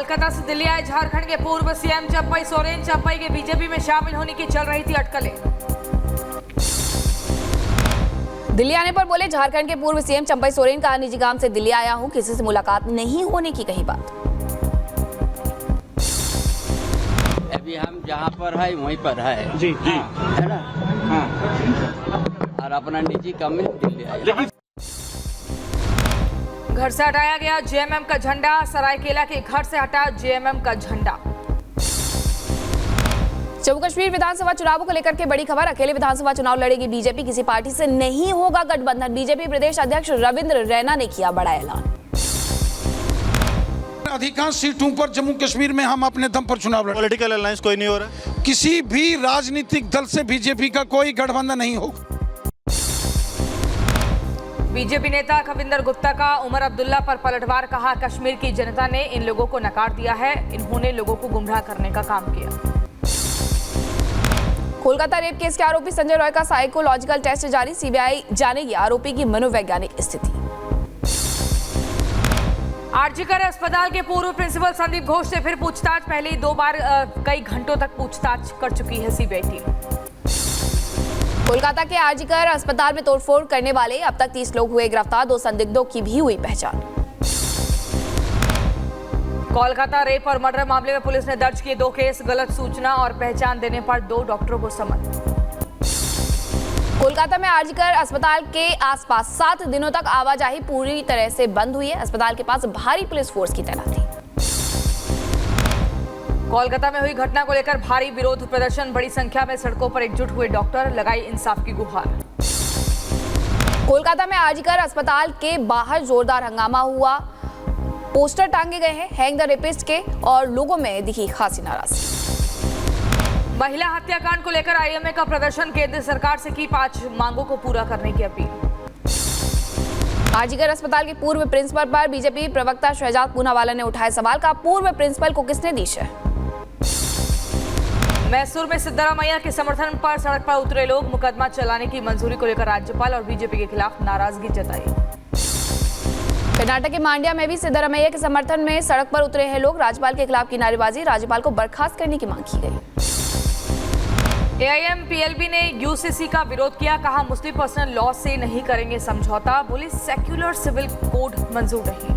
कोलकाता से दिल्ली आए झारखंड के पूर्व सीएम चंपई सोरेन। चंपई के बीजेपी में शामिल होने की चल रही थी अटकलें। दिल्ली आने पर बोले झारखंड के पूर्व सीएम चंपई सोरेन। कहा निजी काम से दिल्ली आया हूं, किसी से मुलाकात नहीं होने की कही बात। अभी हम जहाँ पर है वहीं पर है जी जी है ना। हाँ। और अपना निजी काम में दिल्ली आया। घर से हटाया गया जेएमएम का झंडा। सरायकेला के घर से हटा जेएमएम का झंडा। जम्मू कश्मीर विधानसभा चुनावों को लेकर के बड़ी खबर। अकेले विधानसभा चुनाव लड़ेगी बीजेपी, किसी पार्टी से नहीं होगा गठबंधन। बीजेपी प्रदेश अध्यक्ष रविंद्र रैना ने किया बड़ा ऐलान। अधिकांश सीटों पर जम्मू कश्मीर में हम अपने दम पर चुनाव लड़ेंगे। पॉलिटिकल अलायंस कोई नहीं हो रहा। किसी भी राजनीतिक दल से बीजेपी का कोई गठबंधन नहीं होगा। बीजेपी नेता खविंदर गुप्ता का उमर अब्दुल्ला पर पलटवार। कहा कश्मीर की जनता ने इन लोगों को नकार दिया है, इन्होंने लोगों को गुमराह करने का काम किया। कोलकाता रेप केस के आरोपी संजय रॉय का साइकोलॉजिकल टेस्ट जारी। सीबीआई जानेगी आरोपी की मनोवैज्ञानिक स्थिति। आरजीकर अस्पताल के पूर्व प्रिंसिपल संदीप घोष से फिर पूछताछ। पहले ही 2 बार कई घंटों तक पूछताछ कर चुकी है सीबीआई टीम। कोलकाता के आरजीकर अस्पताल में तोड़फोड़ करने वाले अब तक 30 लोग हुए गिरफ्तार। 2 संदिग्धों की भी हुई पहचान। कोलकाता रेप और मर्डर मामले में पुलिस ने दर्ज किए 2 केस। गलत सूचना और पहचान देने पर 2 डॉक्टरों को समन। कोलकाता में आरजीकर अस्पताल के आसपास 7 दिनों तक आवाजाही पूरी तरह से बंद हुई है। अस्पताल के पास भारी पुलिस फोर्स की तैनाती। कोलकाता में हुई घटना को लेकर भारी विरोध प्रदर्शन। बड़ी संख्या में सड़कों पर एकजुट हुए डॉक्टर, लगाई इंसाफ की गुहार। कोलकाता में आरजीकर अस्पताल के बाहर जोरदार हंगामा हुआ। पोस्टर टांगे गए हैं हैंग द रेपिस्ट के और लोगों में दिखी खासी नाराजगी। महिला हत्याकांड को लेकर आईएमए का प्रदर्शन। केंद्र सरकार से की 5 मांगों को पूरा करने की अपील। आरजीकर अस्पताल के पूर्व प्रिंसिपल पर बीजेपी प्रवक्ता शहजाद पूनावाला ने उठाए सवाल। का पूर्व प्रिंसिपल को किसने दी है? मैसूर में सिद्धारमैया के समर्थन पर सड़क पर उतरे लोग। मुकदमा चलाने की मंजूरी को लेकर राज्यपाल और बीजेपी के खिलाफ नाराजगी जताई। कर्नाटक के मांड्या में भी सिद्धारमैया के समर्थन में सड़क पर उतरे हैं लोग। राज्यपाल के खिलाफ की नारेबाजी। राज्यपाल को बर्खास्त करने की मांग की गई। एआईएम-पीएलबी ने यूसीसी का विरोध किया। कहा मुस्लिम पर्सनल लॉ से नहीं करेंगे समझौता। बोली सेक्युलर सिविल कोड मंजूर नहीं।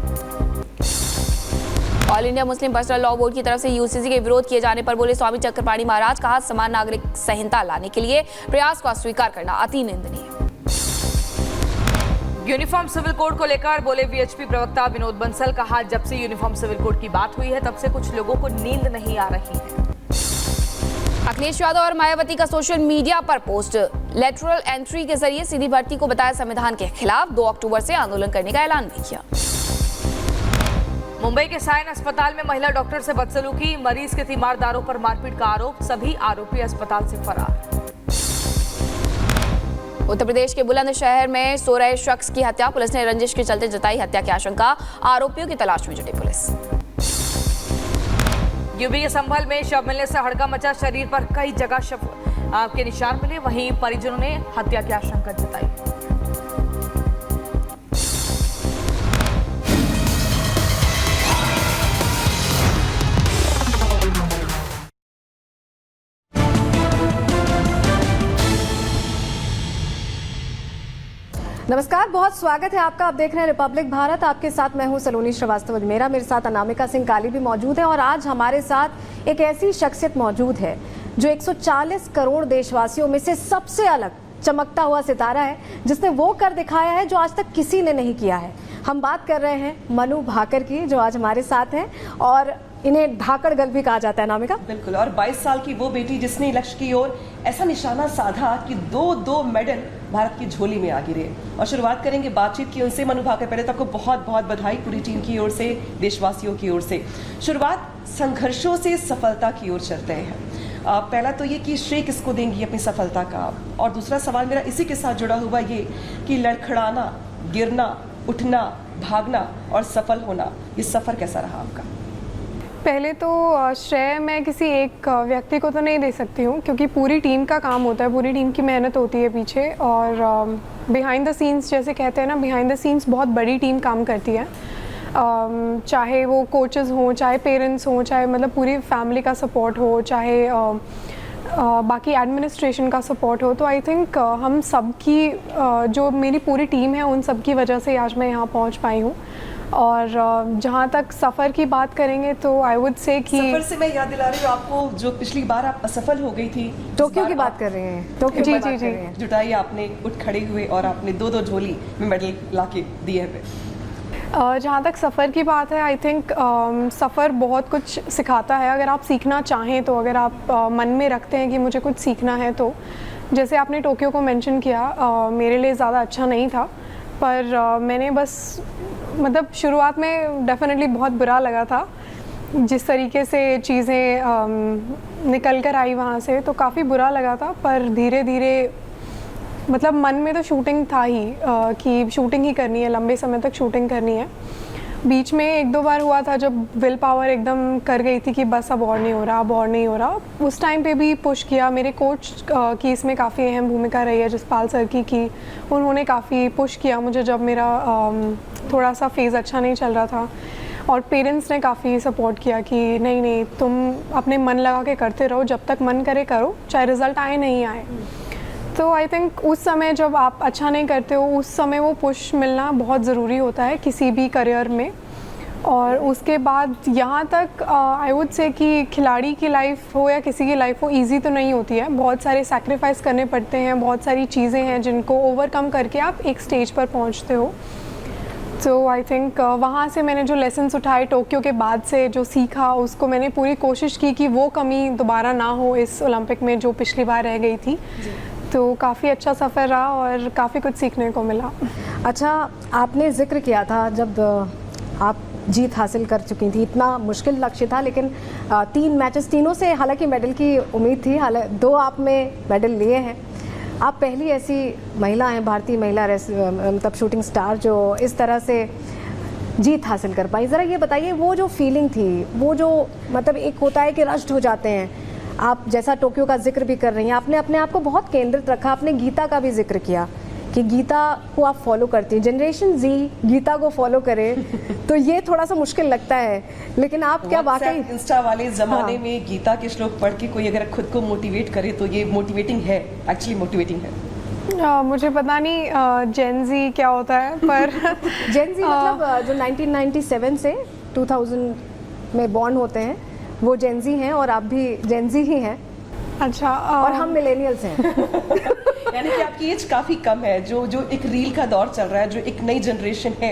All India Muslim personal law board की तरफ से यूसीसी के विरोध किए जाने पर बोले स्वामी चक्रपाणी महाराज। कहा समान नागरिक संहिता लाने के लिए प्रयास को अस्वीकार करना अति निंदनीय। यूनिफॉर्म सिविल कोड को लेकर बोले वीएचपी प्रवक्ता विनोद बंसल। कहा जब से यूनिफॉर्म सिविल कोड की बात हुई है तब से कुछ लोगों को नींद नहीं आ रही है। अखिलेश यादव और मायावती का सोशल मीडिया पर पोस्ट। लेटरल एंट्री के जरिए सीधी भर्ती को बताया संविधान के खिलाफ। 2 अक्टूबर से आंदोलन करने का ऐलान भी किया। मुंबई के सायन अस्पताल में महिला डॉक्टर से बदसलूकी। मरीज के तीमारदारों पर मारपीट का आरोप। सभी आरोपी अस्पताल से फरार। उत्तर प्रदेश के बुलंदशहर में सो रहे शख्स की हत्या। पुलिस ने रंजिश के चलते जताई हत्या की आशंका। आरोपियों की तलाश में जुटी पुलिस। यूपी के संभल में शव मिलने से हड़कंप मचा। शरीर पर कई जगह शव के निशान मिले। वहीं परिजनों ने हत्या की आशंका जताई। नमस्कार, बहुत स्वागत है आपका। आप देख रहे हैं रिपब्लिक भारत। आपके साथ मैं हूं सलोनी श्रीवास्तव अजमेरा। मेरे साथ अनामिका सिंह काली भी मौजूद है और आज हमारे साथ एक ऐसी शख्सियत मौजूद है जो 140 करोड़ देशवासियों में से सबसे अलग चमकता हुआ सितारा है, जिसने वो कर दिखाया है जो आज तक किसी ने नहीं किया है। हम बात कर रहे हैं मनु भाकर की, जो आज हमारे साथ हैं और इन्हें धाकड़ गर्ल भी कहा जाता है। नामिका, बिल्कुल। और 22 साल की वो बेटी जिसने लक्ष्य की ओर ऐसा निशाना साधा कि 2 मेडल भारत की झोली में आ गिरे। और शुरुआत करेंगे बातचीत की उनसे। मनु भाकर, पहले तो आपको बहुत बहुत बधाई पूरी टीम की ओर से, देशवासियों की ओर से। शुरुआत संघर्षों से सफलता की ओर चलते हैं। पहला तो ये कि श्रेय किसको देंगी अपनी सफलता का, और दूसरा सवाल मेरा इसी के साथ जुड़ा हुआ ये कि लड़खड़ाना, गिरना, उठना, भागना और सफल होना, ये सफर कैसा रहा आपका? पहले तो श्रेय मैं किसी एक व्यक्ति को तो नहीं दे सकती हूँ, क्योंकि पूरी टीम का काम होता है, पूरी टीम की मेहनत होती है पीछे। और बिहाइंड द सीन्स जैसे कहते हैं ना, बिहाइंड द सीन्स बहुत बड़ी टीम काम करती है। चाहे वो कोचेस हों, चाहे पेरेंट्स हों, चाहे मतलब पूरी फैमिली का सपोर्ट हो, चाहे बाकी एडमिनिस्ट्रेशन का सपोर्ट हो। तो आई थिंक हम सब की जो मेरी पूरी टीम है उन सब की वजह से आज मैं यहाँ पहुँच पाई हूँ। और जहाँ तक सफ़र की बात करेंगे तो आई वुड से कि सफर से मैं याद दिला रही हूँ आपको, जो पिछली बार आप असफल हो गई थी, टोक्यो की बात कर रहे हैं, टोक्यो की जी, बात जी, कर जी। रहे हैं। जुटाई आपने, उठ खड़े हुए और आपने 2-2 झोली में मेडल लाके दिए हैं। जहाँ तक सफ़र की बात है, आई थिंक सफ़र बहुत कुछ सिखाता है अगर आप सीखना चाहें तो, अगर आप मन में रखते हैं कि मुझे कुछ सीखना है तो। जैसे आपने टोक्यो को मेंशन किया, मेरे लिए ज़्यादा अच्छा नहीं था, पर मैंने बस मतलब शुरुआत में डेफिनेटली बहुत बुरा लगा था जिस तरीके से चीज़ें निकल कर आई वहाँ से, तो काफ़ी बुरा लगा था। पर धीरे धीरे मतलब मन में तो शूटिंग था ही कि शूटिंग ही करनी है, लंबे समय तक शूटिंग करनी है। बीच में 1-2 बार हुआ था जब विल पावर एकदम कर गई थी कि बस अब और नहीं हो रहा, अब और नहीं हो रहा। उस टाइम पे भी पुश किया, मेरे कोच की इसमें काफ़ी अहम भूमिका रही है, जसपाल सर की उन्होंने काफ़ी पुश किया मुझे जब मेरा थोड़ा सा फेज़ अच्छा नहीं चल रहा था। और पेरेंट्स ने काफ़ी सपोर्ट किया कि नहीं नहीं तुम अपने मन लगा के करते रहो, जब तक मन करे करो, चाहे रिज़ल्ट आए नहीं आए। तो आई थिंक उस समय जब आप अच्छा नहीं करते हो, उस समय वो पुश मिलना बहुत ज़रूरी होता है किसी भी करियर में। और उसके बाद यहाँ तक आई वुड से कि खिलाड़ी की लाइफ हो या किसी की लाइफ हो, इजी तो नहीं होती है, बहुत सारे सैक्रिफाइस करने पड़ते हैं, बहुत सारी चीज़ें हैं जिनको ओवरकम करके आप एक स्टेज पर पहुँचते हो। तो आई थिंक वहाँ से मैंने जो लेसन्स उठाए टोक्यो के बाद से, जो सीखा, उसको मैंने पूरी कोशिश की कि वो कमी दोबारा ना हो इस ओलंपिक में जो पिछली बार रह गई थी। तो काफ़ी अच्छा सफ़र रहा और काफ़ी कुछ सीखने को मिला। अच्छा, आपने जिक्र किया था जब आप जीत हासिल कर चुकी थी, इतना मुश्किल लक्ष्य था, लेकिन 3 मैचेस, तीनों से हालांकि मेडल की उम्मीद थी, हालांकि 2 आप में मेडल लिए हैं। आप पहली ऐसी महिला हैं, भारतीय महिला मतलब शूटिंग स्टार जो इस तरह से जीत हासिल कर पाई। ज़रा ये बताइए, वो जो फीलिंग थी, वो जो मतलब एक होता है कि रश्ड हो जाते हैं, आप जैसा टोक्यो का जिक्र भी कर रही हैं, आपने अपने आप को बहुत केंद्रित रखा, आपने गीता का भी जिक्र किया कि गीता को आप फॉलो करती हैं, जनरेशन जी गीता को फॉलो करे तो ये थोड़ा सा मुश्किल लगता है, लेकिन आप क्या वाकई इंस्टा वाले ज़माने में गीता के श्लोक पढ़ के कोई अगर खुद को मोटिवेट करे तो ये मोटिवेटिंग है, एक्चुअली मोटिवेटिंग है। मुझे पता नहीं जेन-ज़ी क्या होता है, पर जेन-ज़ी मतलब जो 1997 से 2000 में बॉर्न होते हैं वो जेन-ज़ी हैं, और आप भी जेन-ज़ी ही हैं। अच्छा, और हम मिलेनियल्स हैं। यानी कि आपकी एज काफ़ी कम है, जो एक रील का दौर चल रहा है, जो एक नई जनरेशन है